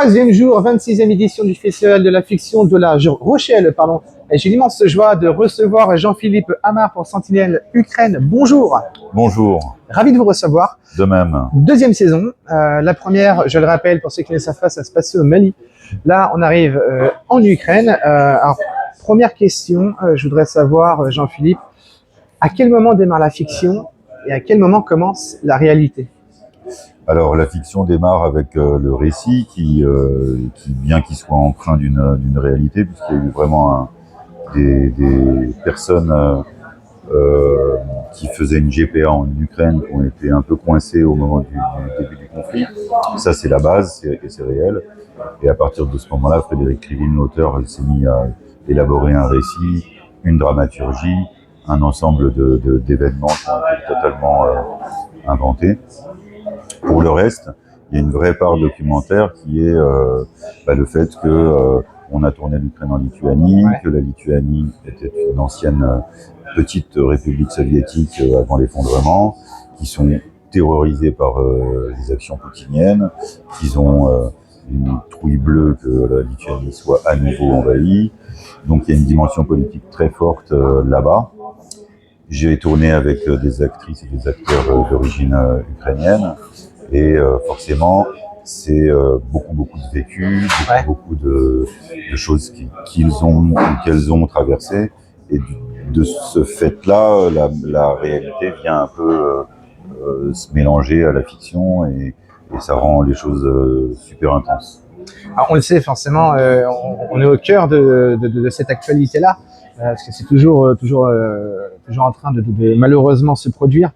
Troisième jour, 26e édition du Festival de la fiction de la Rochelle. Et j'ai l'immense joie de recevoir Jean-Philippe Amar pour Sentinelle Ukraine. Bonjour. Bonjour. Ravi de vous recevoir. De même. Deuxième saison. La première, je le rappelle, pour ceux qui ne savent pas, ça se passait au Mali. Là, on arrive en Ukraine. Alors, première question, je voudrais savoir, Jean-Philippe, à quel moment démarre la fiction et à quel moment commence la réalité? Alors la fiction démarre avec le récit qui bien qu'il soit empreint d'une réalité, puisqu'il y a eu vraiment des personnes qui faisaient une GPA en Ukraine qui ont été un peu coincées au moment du début du conflit. Ça c'est la base, c'est réel. Et à partir de ce moment-là, Frédéric Krivine, l'auteur, s'est mis à élaborer un récit, une dramaturgie, un ensemble d'événements qui ont été totalement inventés. Pour le reste, il y a une vraie part documentaire qui est le fait que on a tourné l'Ukraine en Lituanie, que la Lituanie était une ancienne petite république soviétique avant l'effondrement, qui sont terrorisés par les actions poutiniennes, qu'ils ont une trouille bleue que la Lituanie soit à nouveau envahie. Donc il y a une dimension politique très forte là-bas. J'ai tourné avec des actrices et des acteurs d'origine ukrainienne. Et forcément, c'est beaucoup de vécu, beaucoup de choses qu'ils ont ou qu'elles ont traversées. Et de ce fait-là, la réalité vient un peu se mélanger à la fiction et ça rend les choses super intenses. Alors, on le sait forcément, on est au cœur de cette actualité-là, parce que c'est toujours en train de malheureusement se produire.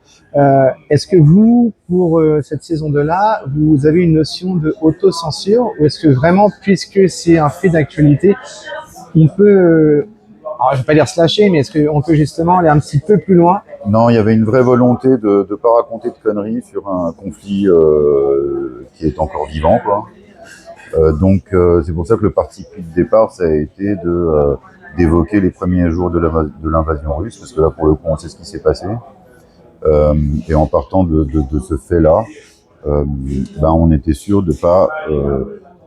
Est-ce que vous, pour cette saison 2-là, vous avez une notion de autocensure, ou est-ce que vraiment, puisque c'est un fait d'actualité, on peut, alors je vais pas dire se lâcher, mais est-ce qu'on peut justement aller un petit peu plus loin? Non, il y avait une vraie volonté de pas raconter de conneries sur un conflit qui est encore vivant, quoi. Donc c'est pour ça que le parti pris de départ, ça a été d'évoquer les premiers jours de l'invasion russe, parce que là, pour le coup, on sait ce qui s'est passé. Et en partant de ce fait-là, on était sûr de pas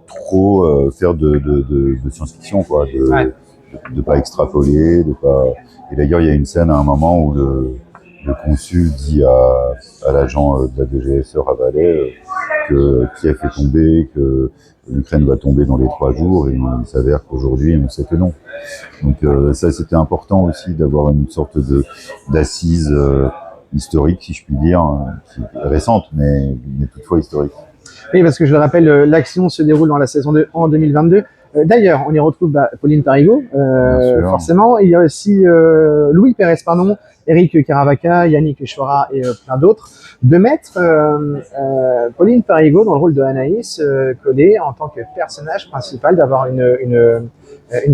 trop faire de science-fiction, quoi, de pas extrapoler, de pas. Et d'ailleurs, il y a une scène à un moment où le consul dit à l'agent de la DGSE Ravalet que Kiev est tombé, que l'Ukraine va tomber dans les 3 jours, et il s'avère qu'aujourd'hui, on sait que non. Donc ça, c'était important aussi d'avoir une sorte d'assise historique, si je puis dire, qui est récente, mais toutefois historique. Oui, parce que je le rappelle, l'action se déroule dans la saison 2 en 2022. D'ailleurs, on y retrouve Pauline Parigot, forcément. Il y a aussi Louis Pérez, Eric Caravaca, Yannick Chouara et plein d'autres. De mettre Pauline Parigot dans le rôle de Anaïs Collet en tant que personnage principal, d'avoir une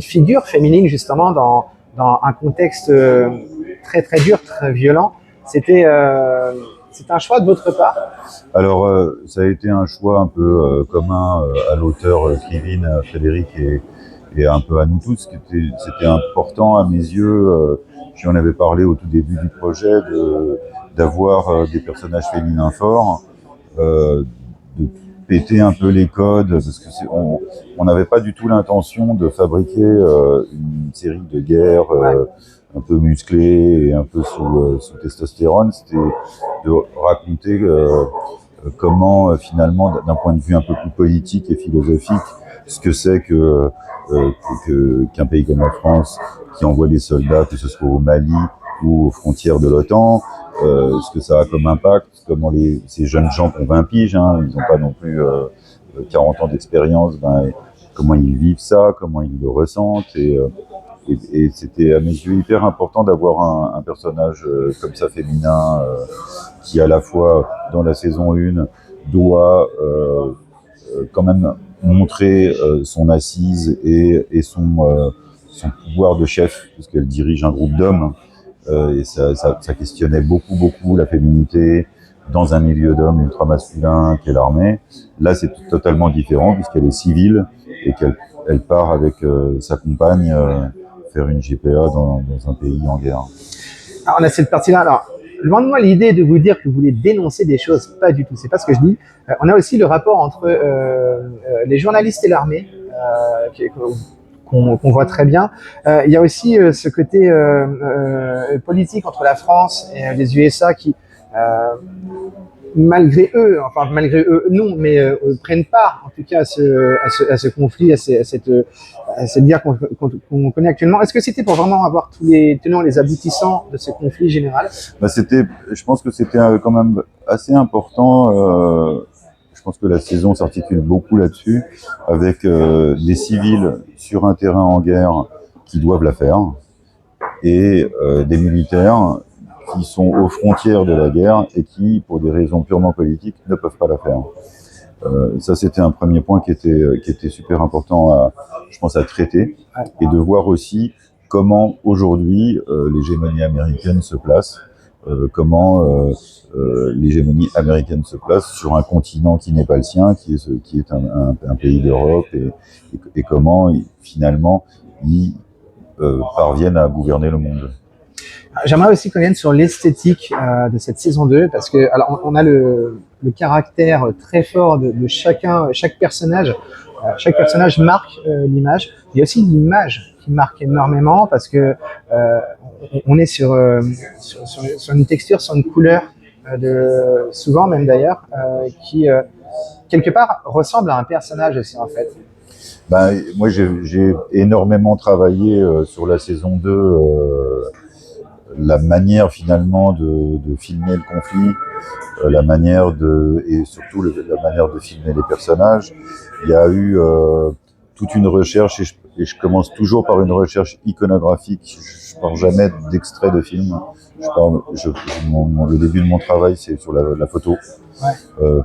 figure féminine justement dans un contexte très dur, très violent. C'était un choix de votre part? Alors, ça a été un choix un peu commun à l'auteur Krivine, Frédéric et un peu à nous tous. C'était important à mes yeux. J'en avais parlé au tout début du projet d'avoir des personnages féminins forts, de péter un peu les codes, parce que on n'avait pas du tout l'intention de fabriquer une série de guerres un peu musclée et un peu sous testostérone. C'était de raconter comment finalement, d'un point de vue un peu plus politique et philosophique, ce que c'est qu'un pays comme la France qui envoie des soldats, que ce soit au Mali ou aux frontières de l'OTAN, ce que ça a comme impact, comment ces jeunes gens qui ont 20 piges, ils n'ont pas non plus 40 ans d'expérience, comment ils vivent ça, comment ils le ressentent, et c'était à mes yeux hyper important d'avoir un personnage comme ça féminin qui à la fois dans la saison 1 doit quand même montrer son assise et son pouvoir de chef, puisqu'elle dirige un groupe d'hommes, et ça questionnait beaucoup la féminité dans un milieu d'hommes ultra-masculin qu'est l'armée. Là, c'est totalement différent puisqu'elle est civile et qu'elle part avec sa compagne faire une GPA dans un pays en guerre. Alors, on a cette partie-là. Alors, loin de moi l'idée de vous dire que vous voulez dénoncer des choses, pas du tout, c'est pas ce que je dis. On a aussi le rapport entre les journalistes et l'armée, qu'on voit très bien. Il y a aussi ce côté politique entre la France et les USA qui, malgré eux, enfin malgré eux non, mais prennent part en tout cas à ce conflit, à cette guerre qu'on connaît actuellement. Est-ce que c'était pour vraiment avoir tous les tenants, les aboutissants de ce conflit général? Bah, je pense que c'était quand même assez important. Je pense que la saison s'articule beaucoup là-dessus, avec des civils sur un terrain en guerre qui doivent la faire, et des militaires qui sont aux frontières de la guerre et qui, pour des raisons purement politiques, ne peuvent pas la faire. Ça, c'était un premier point qui était super important, je pense, à traiter, et de voir aussi comment aujourd'hui l'hégémonie américaine se place, comment l'hégémonie américaine se place sur un continent qui n'est pas le sien, qui est un pays d'Europe, et comment finalement ils parviennent à gouverner le monde. J'aimerais aussi qu'on vienne sur l'esthétique de cette saison 2, parce que alors on a le caractère très fort de chaque personnage. Chaque personnage marque l'image. Il y a aussi l'image qui marque énormément, parce que on est sur une texture, sur une couleur souvent même d'ailleurs, qui quelque part ressemble à un personnage aussi en fait. Ben, moi j'ai énormément travaillé sur la saison 2, la manière finalement de filmer le conflit, la manière et surtout la manière de filmer les personnages. Il y a eu toute une recherche, et je commence toujours par une recherche iconographique. Je pars jamais d'extraits de films. Le début de mon travail, c'est sur la photo,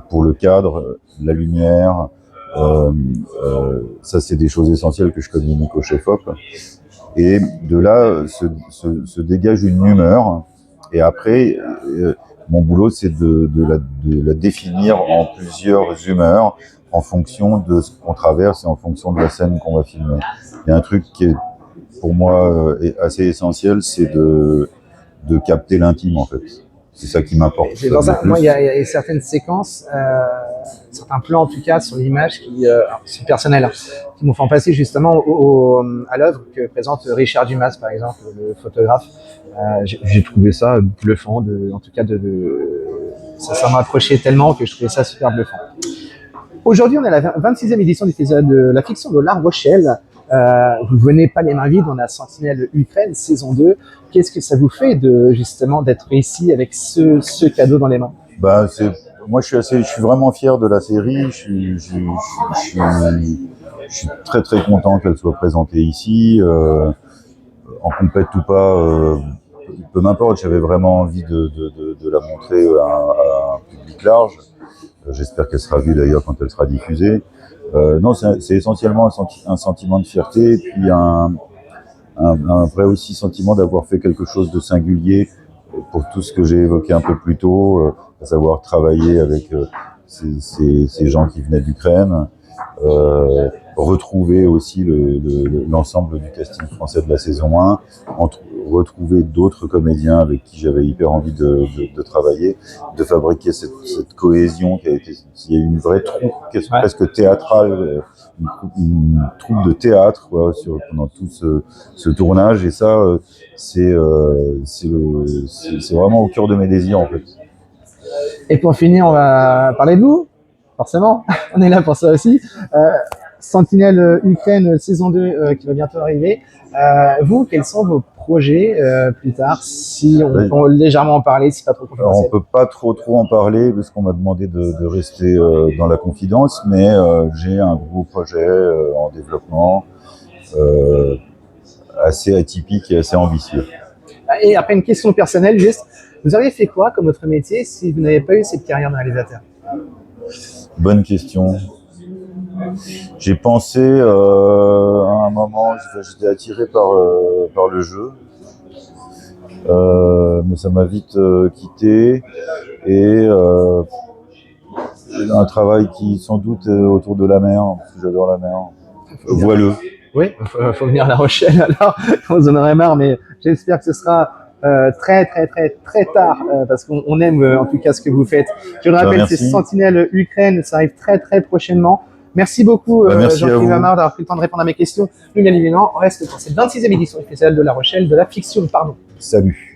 pour le cadre, la lumière. Ça, c'est des choses essentielles que je communique au chef-op. Et de là se dégage une humeur. Et après, mon boulot, c'est de la définir en plusieurs humeurs, en fonction de ce qu'on traverse et en fonction de la scène qu'on va filmer. Il y a un truc qui est, pour moi, assez essentiel, c'est de capter l'intime, en fait. C'est ça qui m'importe. C'est pour ça, moi, il y a certaines séquences, certains plans en tout cas sur l'image qui, c'est personnel, hein, qui m'ont fait passer justement à l'œuvre que présente Richard Dumas, par exemple, le photographe. J'ai trouvé ça bluffant, en tout cas ça m'a approché tellement que je trouvais ça super bluffant. Aujourd'hui, on est à la 26e édition du Festival de la fiction de La Rochelle. Vous venez pas les mains vides, on a Sentinelle Ukraine, saison 2. Qu'est-ce que ça vous fait justement d'être ici avec ce cadeau dans les mains? Bah, moi je suis vraiment fier de la série. Je suis très très content qu'elle soit présentée ici, en compète ou pas, peu m'importe. J'avais vraiment envie de la montrer à un public large. J'espère qu'elle sera vue d'ailleurs quand elle sera diffusée. Non, c'est essentiellement un sentiment de fierté, et puis un vrai aussi sentiment d'avoir fait quelque chose de singulier pour tout ce que j'ai évoqué un peu plus tôt, à savoir travailler avec ces gens qui venaient d'Ukraine, retrouver aussi l'ensemble du casting français de la saison 1, retrouver d'autres comédiens avec qui j'avais hyper envie de travailler, de fabriquer cette cohésion qui a été. Il y a eu une vraie troupe presque théâtrale, une troupe de théâtre pendant tout ce tournage, et ça c'est vraiment au cœur de mes désirs en fait. Et pour finir, on va parler de vous, forcément, on est là pour ça aussi. Sentinelle Ukraine saison 2 qui va bientôt arriver. Vous, quels sont vos projets plus tard, si on peut légèrement en parler, si pas trop confidentiel? On peut pas trop en parler parce qu'on m'a demandé de rester dans la confidence, mais j'ai un gros projet en développement, assez atypique et assez ambitieux. Et après, une question personnelle, juste, vous auriez fait quoi comme votre métier si vous n'avez pas eu cette carrière de réalisateur? Bonne question. J'ai pensé à un moment, j'étais attiré par le jeu, mais ça m'a vite quitté, et un travail qui sans doute autour de la mer, parce que j'adore la mer, voileux. Oui, faut venir à La Rochelle alors, on en aurait marre, mais j'espère que ce sera très tard parce qu'on aime en tout cas ce que vous faites. Je le rappelle, c'est Sentinelle Ukraine, ça arrive très prochainement. Merci beaucoup Jean-Philippe Lamar d'avoir pris le temps de répondre à mes questions. Nous, bien évidemment, on reste pour cette 26e édition spéciale de La Rochelle de la fiction. Pardon. Salut.